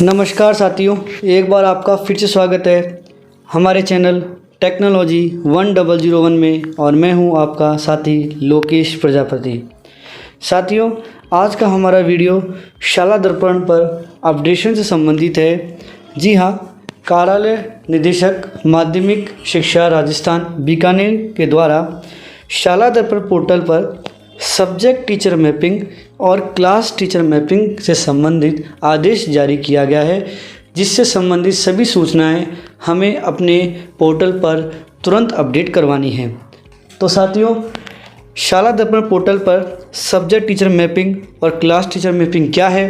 नमस्कार साथियों, एक बार आपका फिर से स्वागत है हमारे चैनल टेक्नोलॉजी 1001 में। और मैं हूं आपका साथी लोकेश प्रजापति। साथियों, आज का हमारा वीडियो शाला दर्पण पर अपडेशन से संबंधित है। जी हां, कार्यालय निदेशक माध्यमिक शिक्षा राजस्थान बीकानेर के द्वारा शाला दर्पण पोर्टल पर सब्जेक्ट टीचर मैपिंग और क्लास टीचर मैपिंग से संबंधित आदेश जारी किया गया है, जिससे संबंधित सभी सूचनाएं हमें अपने पोर्टल पर तुरंत अपडेट करवानी है। तो साथियों, शाला दर्पण पोर्टल पर सब्जेक्ट टीचर मैपिंग और क्लास टीचर मैपिंग क्या है,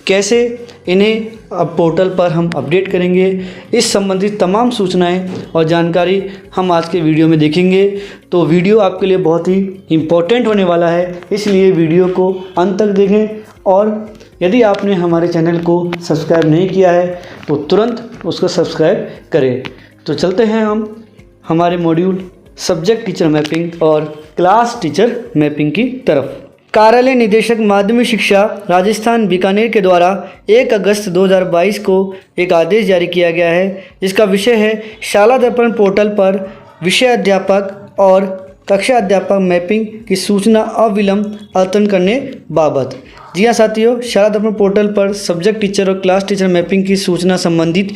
कैसे इन्हें अब पोर्टल पर हम अपडेट करेंगे, इस संबंधित तमाम सूचनाएं और जानकारी हम आज के वीडियो में देखेंगे। तो वीडियो आपके लिए बहुत ही इम्पोर्टेंट होने वाला है, इसलिए वीडियो को अंत तक देखें। और यदि आपने हमारे चैनल को सब्सक्राइब नहीं किया है तो तुरंत उसको सब्सक्राइब करें। तो चलते हैं हम हमारे मॉड्यूल सब्जेक्ट टीचर मैपिंग और क्लास टीचर मैपिंग की तरफ। कार्यालय निदेशक माध्यमिक शिक्षा राजस्थान बीकानेर के द्वारा 1 अगस्त 2022 को एक आदेश जारी किया गया है, जिसका विषय है शाला दर्पण पोर्टल पर विषय अध्यापक और कक्षा अध्यापक मैपिंग की सूचना अविलंब अद्यतन करने बाबत। जी हाँ साथियों, शाला दर्पण पोर्टल पर सब्जेक्ट टीचर और क्लास टीचर मैपिंग की सूचना संबंधित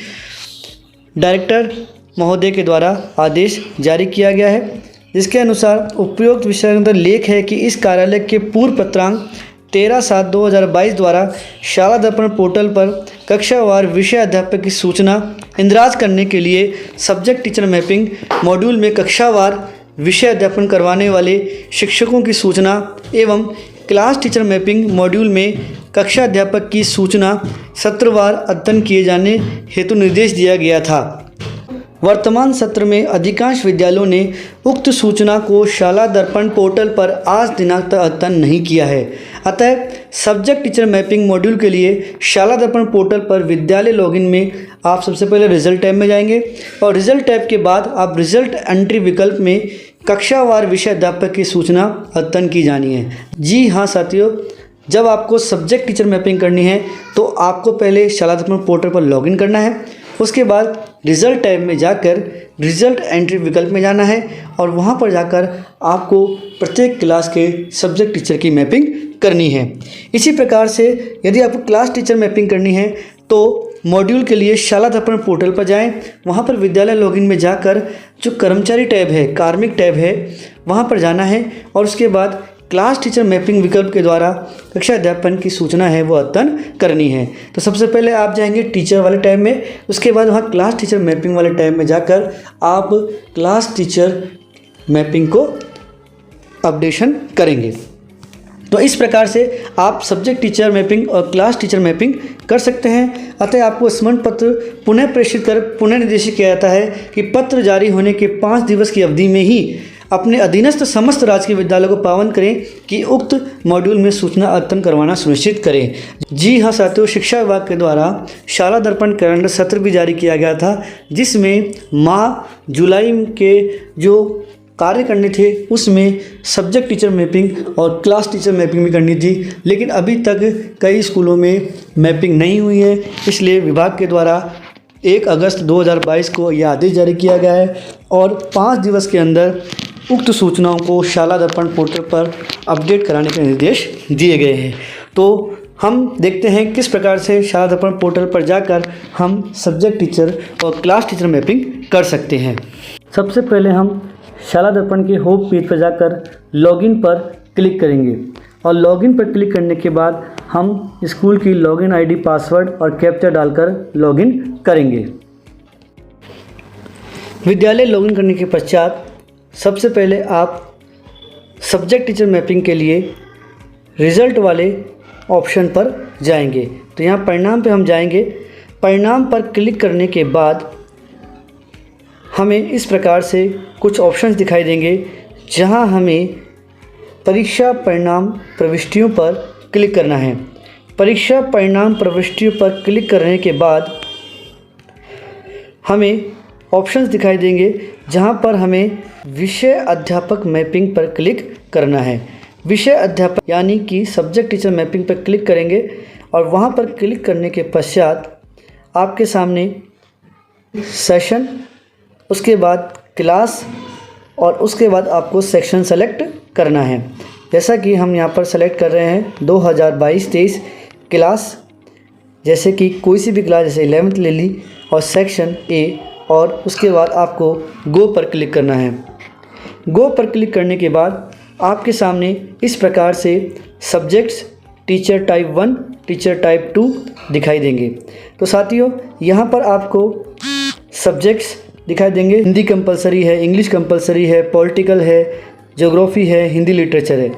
डायरेक्टर महोदय के द्वारा आदेश जारी किया गया है। इसके अनुसार उपयुक्त विषय के अंदर लेख है कि इस कार्यालय के पूर्व पत्रांक 13/7/2022 द्वारा शाला दर्पण पोर्टल पर कक्षावार विषय अध्यापक की सूचना इंदराज करने के लिए सब्जेक्ट टीचर मैपिंग मॉड्यूल में कक्षावार विषय अध्यापन करवाने वाले शिक्षकों की सूचना एवं क्लास टीचर मैपिंग मॉड्यूल में कक्षा अध्यापक की सूचना सत्रवार अद्यतन किए जाने हेतु निर्देश दिया गया था। वर्तमान सत्र में अधिकांश विद्यालयों ने उक्त सूचना को शाला दर्पण पोर्टल पर आज दिनांक तक अद्यतन नहीं किया है। अतः सब्जेक्ट टीचर मैपिंग मॉड्यूल के लिए शाला दर्पण पोर्टल पर विद्यालय लॉगिन में आप सबसे पहले रिजल्ट टैब में जाएंगे और रिजल्ट टैब के बाद आप रिजल्ट एंट्री विकल्प में कक्षावार विषय अध्यापक की सूचना अद्यतन की जानी है। जी हाँ साथियों, जब आपको सब्जेक्ट टीचर मैपिंग करनी है तो आपको पहले शाला दर्पण पोर्टल पर लॉगिन करना है। उसके बाद रिज़ल्ट टैब में जाकर रिज़ल्ट एंट्री विकल्प में जाना है और वहां पर जाकर आपको प्रत्येक क्लास के सब्जेक्ट टीचर की मैपिंग करनी है। इसी प्रकार से यदि आपको क्लास टीचर मैपिंग करनी है तो मॉड्यूल के लिए शाला दर्पण पोर्टल पर जाएं, वहां पर विद्यालय लॉगिन में जाकर जो कर्मचारी टैब है, कार्मिक टैब है, वहां पर जाना है और उसके बाद क्लास टीचर मैपिंग विकल्प के द्वारा कक्षा अध्यापन की सूचना है वो अद्यतन करनी है। तो सबसे पहले आप जाएंगे टीचर वाले टैब में, उसके बाद वहाँ क्लास टीचर मैपिंग वाले टैब में जाकर आप क्लास टीचर मैपिंग को अपडेशन करेंगे। तो इस प्रकार से आप सब्जेक्ट टीचर मैपिंग और क्लास टीचर मैपिंग कर सकते हैं। अतः आपको स्मरण पत्र पुनः प्रेषित कर पुनः निर्देशित किया जाता है कि पत्र जारी होने के 5 दिवस की अवधि में ही अपने अधीनस्थ समस्त राजकीय विद्यालयों को पावन करें कि उक्त मॉड्यूल में सूचना अद्यतन करवाना सुनिश्चित करें। जी हाँ साथियों, शिक्षा विभाग के द्वारा शाला दर्पण कैलेंडर सत्र भी जारी किया गया था, जिसमें माह जुलाई के जो कार्य करने थे उसमें सब्जेक्ट टीचर मैपिंग और क्लास टीचर मैपिंग भी करनी थी, लेकिन अभी तक कई स्कूलों में मैपिंग नहीं हुई है। इसलिए विभाग के द्वारा 1 अगस्त 2022 को यह आदेश जारी किया गया है और 5 दिवस के अंदर उक्त सूचनाओं को शाला दर्पण पोर्टल पर अपडेट कराने के निर्देश दिए गए हैं। तो हम देखते हैं किस प्रकार से शाला दर्पण पोर्टल पर जाकर हम सब्जेक्ट टीचर और क्लास टीचर मैपिंग कर सकते हैं। सबसे पहले हम शाला दर्पण के होम पेज पर जाकर लॉगिन पर क्लिक करेंगे और लॉगिन पर क्लिक करने के बाद हम स्कूल की लॉगिन आईडी, पासवर्ड और कैप्चा डालकर लॉगिन करेंगे। विद्यालय लॉगिन करने के पश्चात सबसे पहले आप सब्जेक्ट टीचर मैपिंग के लिए रिज़ल्ट वाले ऑप्शन पर जाएंगे। तो यहाँ परिणाम पे हम जाएंगे। परिणाम पर क्लिक करने के बाद हमें इस प्रकार से कुछ ऑप्शंस दिखाई देंगे, जहाँ हमें परीक्षा परिणाम प्रविष्टियों पर क्लिक करना है। परीक्षा परिणाम प्रविष्टियों पर क्लिक करने के बाद हमें ऑप्शंस दिखाई देंगे, जहां पर हमें विषय अध्यापक मैपिंग पर क्लिक करना है। विषय अध्यापक यानी कि सब्जेक्ट टीचर मैपिंग पर क्लिक करेंगे और वहां पर क्लिक करने के पश्चात आपके सामने सेशन, उसके बाद क्लास और उसके बाद आपको सेक्शन सेलेक्ट करना है। जैसा कि हम यहाँ पर सेलेक्ट कर रहे हैं 2022-23 क्लास, जैसे कि कोई सी भी क्लास, जैसे 11th ले ली, और सेक्शन ए, और उसके बाद आपको गो पर क्लिक करना है। गो पर क्लिक करने के बाद आपके सामने इस प्रकार से subjects teacher type 1, teacher type 2 दिखाई देंगे। तो साथियों, यहाँ पर आपको सब्जेक्ट्स दिखाई देंगे। हिंदी कंपलसरी है, इंग्लिश कंपलसरी है, पॉलिटिकल है, ज्योग्राफी है, हिंदी लिटरेचर है,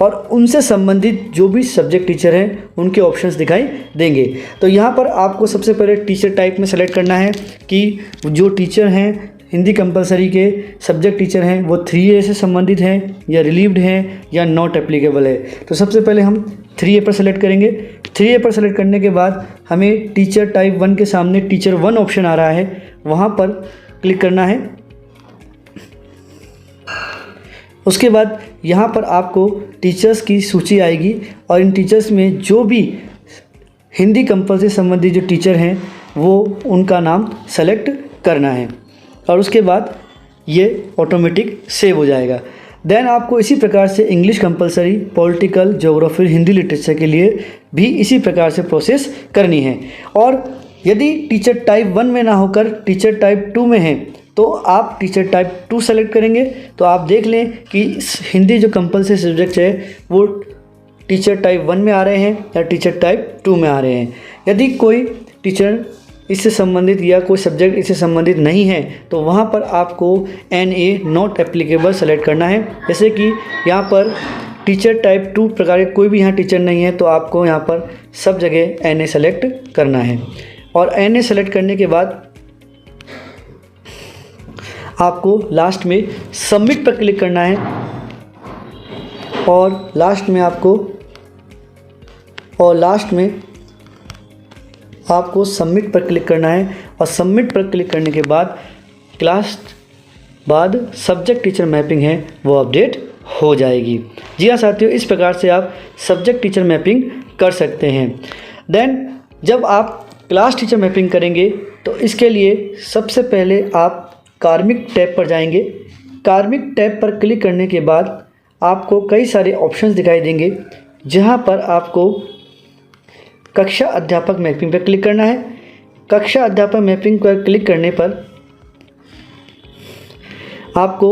और उनसे संबंधित जो भी सब्जेक्ट टीचर हैं उनके ऑप्शंस दिखाई देंगे। तो यहाँ पर आपको सबसे पहले टीचर टाइप में सेलेक्ट करना है कि जो टीचर हैं हिंदी कंपलसरी के सब्जेक्ट टीचर हैं वो 3A से संबंधित हैं या रिलीव्ड हैं या नॉट एप्लीकेबल है। तो सबसे पहले हम 3A पर सेलेक्ट करेंगे। 3A पर सेलेक्ट करने के बाद हमें टीचर टाइप 1 के सामने टीचर 1 ऑप्शन आ रहा है, वहाँ पर क्लिक करना है। उसके बाद यहाँ पर आपको टीचर्स की सूची आएगी और इन टीचर्स में जो भी हिंदी कंपलसरी संबंधी जो टीचर हैं वो उनका नाम सेलेक्ट करना है, और उसके बाद ये ऑटोमेटिक सेव हो जाएगा। देन आपको इसी प्रकार से English compulsory, political, geography, Hindi literature के लिए भी इसी प्रकार से प्रोसेस करनी है। और यदि टीचर टाइप 1 में ना होकर टीचर टाइप 2 में है तो आप टीचर टाइप 2 सेलेक्ट करेंगे। तो आप देख लें कि हिंदी जो कंपलसरी सब्जेक्ट है वो टीचर टाइप 1 में आ रहे हैं या टीचर टाइप 2 में आ रहे हैं। यदि कोई टीचर इससे संबंधित या कोई सब्जेक्ट इससे संबंधित नहीं है तो वहाँ पर आपको NA नॉट एप्लीकेबल सेलेक्ट करना है। जैसे कि यहाँ पर टीचर टाइप 2 प्रकार के कोई भी यहाँ टीचर नहीं है तो आपको यहाँ पर सब जगह NA सेलेक्ट करना है। और NA सेलेक्ट करने के बाद आपको लास्ट में सबमिट पर क्लिक करना है, और लास्ट में आपको सबमिट पर क्लिक करना है। और सबमिट पर क्लिक करने के बाद क्लास बाद सब्जेक्ट टीचर मैपिंग है वो अपडेट हो जाएगी। जी हाँ साथियों, इस प्रकार से आप सब्जेक्ट टीचर मैपिंग कर सकते हैं। देन जब आप क्लास टीचर मैपिंग करेंगे तो इसके लिए सबसे पहले आप कार्मिक टैब पर जाएंगे। कार्मिक टैब पर क्लिक करने के बाद आपको कई सारे ऑप्शंस दिखाई देंगे, जहां पर आपको कक्षा अध्यापक मैपिंग पर क्लिक करना है। कक्षा अध्यापक मैपिंग पर क्लिक करने पर आपको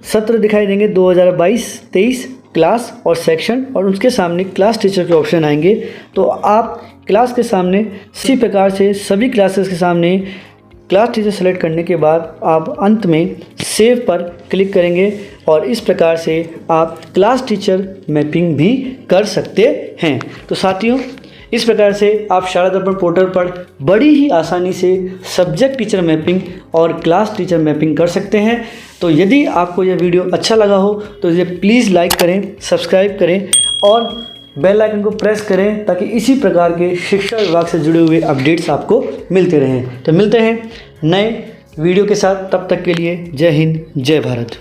सत्र दिखाई देंगे 2022-23 क्लास और सेक्शन, और उसके सामने क्लास टीचर के ऑप्शन आएंगे। तो आप क्लास के सामने इसी प्रकार से सभी क्लासेस के सामने क्लास टीचर सेलेक्ट करने के बाद आप अंत में सेव पर क्लिक करेंगे, और इस प्रकार से आप क्लास टीचर मैपिंग भी कर सकते हैं। तो साथियों, इस प्रकार से आप शाला दर्पण पोर्टल पर बड़ी ही आसानी से सब्जेक्ट टीचर मैपिंग और क्लास टीचर मैपिंग कर सकते हैं। तो यदि आपको यह वीडियो अच्छा लगा हो तो इसे प्लीज़ लाइक करें, सब्सक्राइब करें और बेल आइकन को प्रेस करें, ताकि इसी प्रकार के शिक्षा विभाग से जुड़े हुए अपडेट्स आपको मिलते रहें। तो मिलते हैं नए वीडियो के साथ, तब तक के लिए जय हिंद, जय भारत।